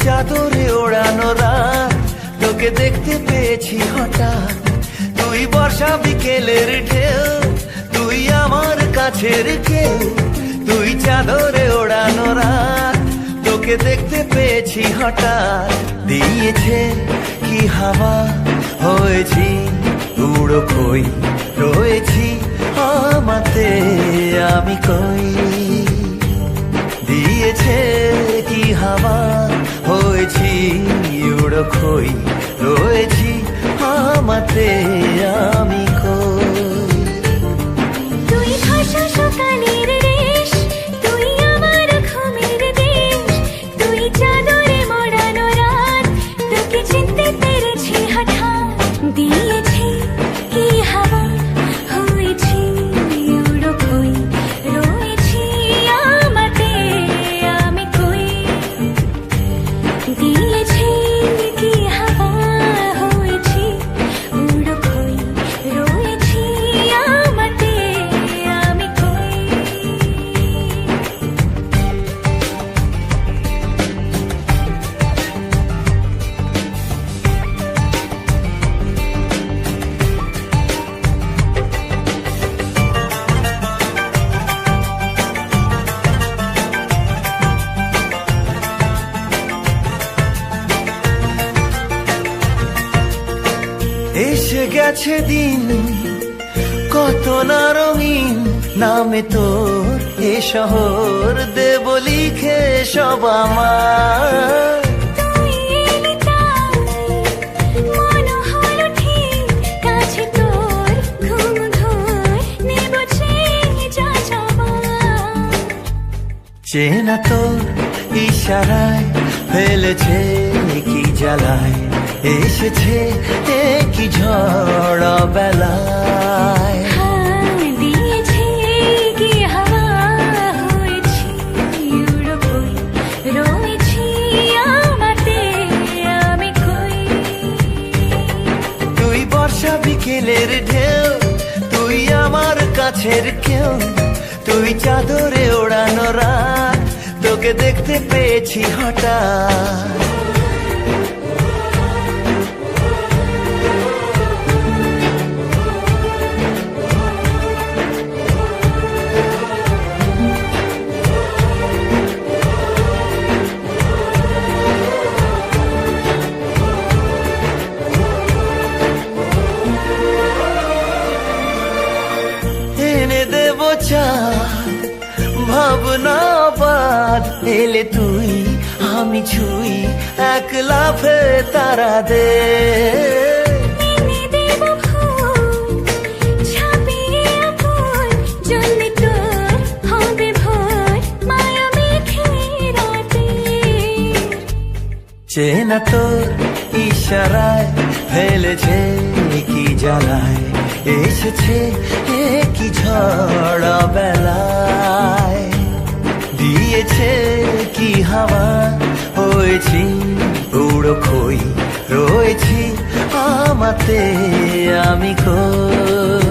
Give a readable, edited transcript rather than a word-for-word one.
চাদরে ওড়ানো রাত, তোকে দেখতে পেয়েছি হঠাৎ। তুই বর্ষা বিকেলের ঢেউ, তুই আমার কাছের কেউ। তুই চাদরে ওড়ানো রাত, তোকে দেখতে পেয়েছি হঠাৎ। দিয়েছে কি হাওয়া, হয়েছি উড়ো খই, রয়েছি আমাতে আমি কই। দিয়েছে কি হাওয়া, হয়েছি উড়ো খই, রয়েছি আমাতে আমি কই। তুই ভাষা সকালের রেশ, তুই আমার ঘুমের দেশ। তুই চাদরে মোড়ানো রাত, তোকে চিনতে পেরেছি হঠাৎ। দিয়েছি কি হাওয়া, হয়েছি উড়ো খই, রয়েছি আমাতে আমি কই। দিয়েছি কি হাওয়া, হয়েছি উড়ো খই, রয়েছি আমাতে আমি কই। এসে গেছে দিন কত না রঙিন, নামে তোর এ শহর দেব লিখে সব আমার। তুই এলি তাই মন হলো ঠিক, কাছে তোর ঘুম ধর নেব যা যাবার। চেনা তোর ইশারায় ফেলেছে কি জ্বালায়, এসেছে কি ঝড় বেলায়। দিয়েছে কি হাওয়া, হয়েছি উড়ো খই, রয়েছি আমাতে আমি কই। তুই বর্ষা বিকেলের ঢেউ, তুই আমার কাছের কেউ। তুই চাদরে ওড়ানো রাত, তোকে দেখতে পেয়েছি হঠাৎ। এনে দেব চাঁদ, ভাবনা বাদ, এলে তুই আমি ছুই, এক লাফে তারা দে। এনে দেব ফুল, ছাপিয়ে ফুল, জ্বলবে তোর হবে ভোর, মায়া মেঘে রাতে। চেনা তোর ইশারায় ফেলেছে কি জ্বালায়, এসেছে কি ঝড় বেলায়। দিয়েছে কি হাওয়া, হয়েছি উড়ো খই, রয়েছি আমাতে আমি কই।